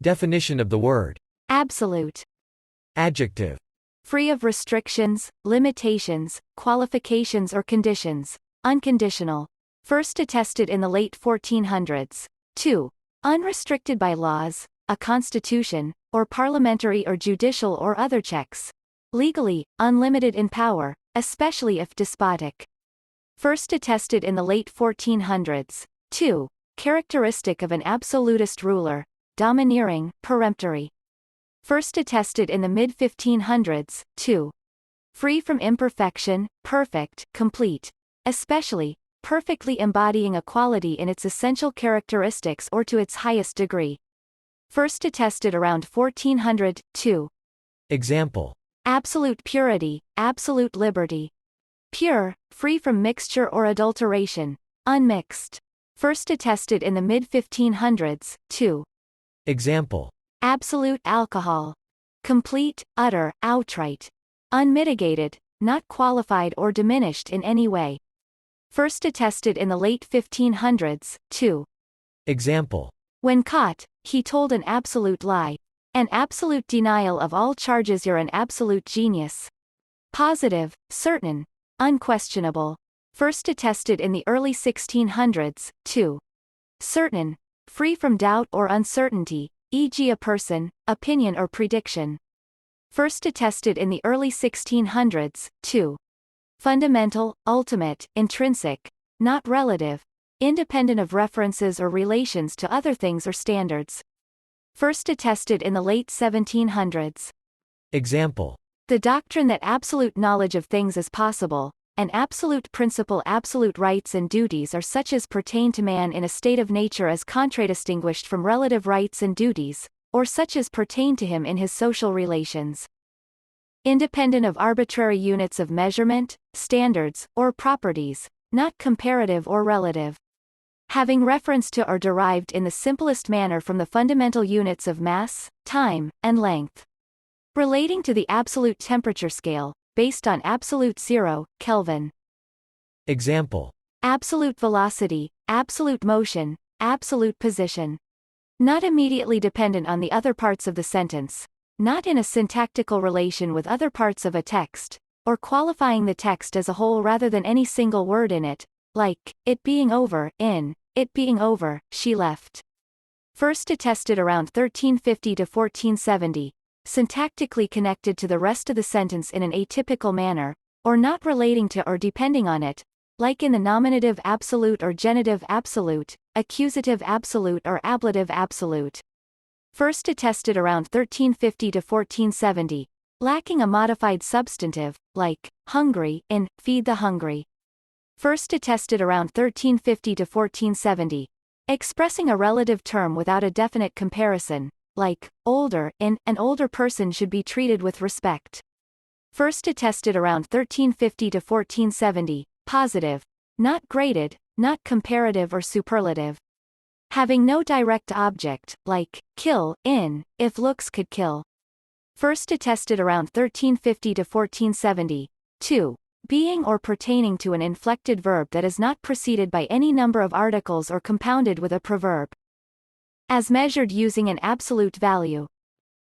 Definition of the word. Absolute. Adjective. Free of restrictions, limitations, qualifications or conditions. Unconditional. First attested in the late 1400s. 2. Unrestricted by laws, a constitution, or parliamentary or judicial or other checks. Legally, unlimited in power, especially if despotic. First attested in the late 1400s. 2. Characteristic of an absolutist ruler, domineering, peremptory. First attested in the mid-1500s. 2. Free from imperfection, perfect, complete. Especially, perfectly embodying a quality in its essential characteristics or to its highest degree. First attested around 1400. 2. Example. Absolute purity, absolute liberty. Pure, free from mixture or adulteration. Unmixed. First attested in the mid-1500s. 2. Example. Absolute alcohol. Complete, utter, outright. Unmitigated, not qualified or diminished in any way. First attested in the late 1500s. 2. Example. When caught, he told an absolute lie. An absolute denial of all charges. You're an absolute genius. Positive, certain, unquestionable. First attested in the early 1600s. 2. Certain, free from doubt or uncertainty, e.g. a person, opinion or prediction. First attested in the early 1600s. 2. Fundamental, ultimate, intrinsic, not relative, independent of references or relations to other things or standards. First attested in the late 1700s. Example. The doctrine that absolute knowledge of things is possible, an absolute principle. Absolute rights and duties are such as pertain to man in a state of nature as contradistinguished from relative rights and duties, or such as pertain to him in his social relations. Independent of arbitrary units of measurement, standards, or properties, not comparative or relative. Having reference to or derived in the simplest manner from the fundamental units of mass, time, and length. Relating to the absolute temperature scale, based on absolute zero, Kelvin. Example. Absolute velocity, absolute motion, absolute position. Not immediately dependent on the other parts of the sentence, not in a syntactical relation with other parts of a text, or qualifying the text as a whole rather than any single word in it, like, it being over, in, it being over, she left. First attested around 1350 to 1470, syntactically connected to the rest of the sentence in an atypical manner, or not relating to or depending on it, like in the nominative absolute or genitive absolute, accusative absolute or ablative absolute. First attested around 1350 to 1470, lacking a modified substantive, like, hungry, in, feed the hungry. First attested around 1350 to 1470, expressing a relative term without a definite comparison, like, older, in, an older person should be treated with respect. First attested around 1350 to 1470, positive, not graded, not comparative or superlative. Having no direct object, like, kill, in, if looks could kill. First attested around 1350 to 1470. 2. Being or pertaining to an inflected verb that is not preceded by any number of articles or compounded with a proverb. As measured using an absolute value.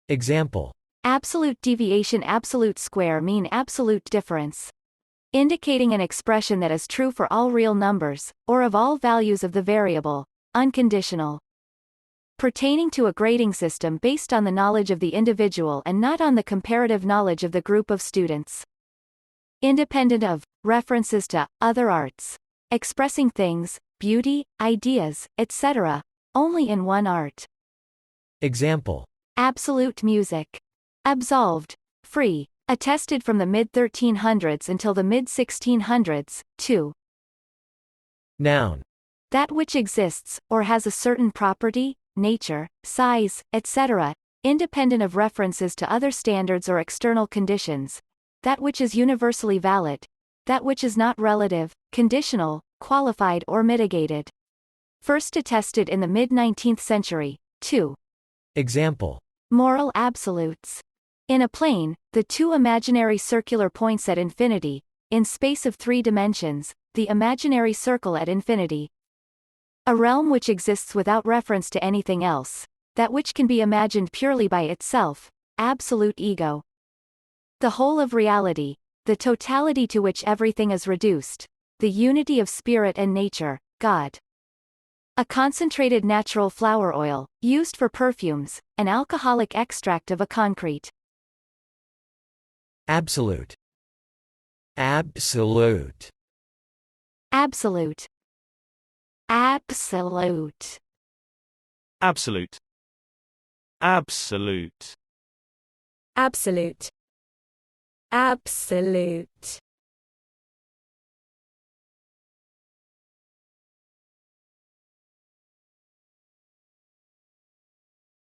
Example. Absolute deviation, absolute square mean, absolute difference. Indicating an expression that is true for all real numbers, or of all values of the variable. Unconditional. Pertaining to a grading system based on the knowledge of the individual and not on the comparative knowledge of the group of students. Independent of references to other arts. Expressing things, beauty, ideas, etc., only in one art. Example. Absolute music. Absolved, free, attested from the mid-1300s until the mid-1600s. 2. Noun. That which exists, or has a certain property, nature, size, etc., independent of references to other standards or external conditions. That which is universally valid. That which is not relative, conditional, qualified or mitigated. First attested in the mid-19th century. 2. Example. Moral absolutes. In a plane, the two imaginary circular points at infinity, in space of 3 dimensions, the imaginary circle at infinity. A realm which exists without reference to anything else, that which can be imagined purely by itself, absolute ego. The whole of reality, the totality to which everything is reduced, the unity of spirit and nature, God. A concentrated natural flower oil, used for perfumes, an alcoholic extract of a concrete. Absolute. Absolute. Absolute. Absolute. Absolute. Absolute. Absolute. Absolute.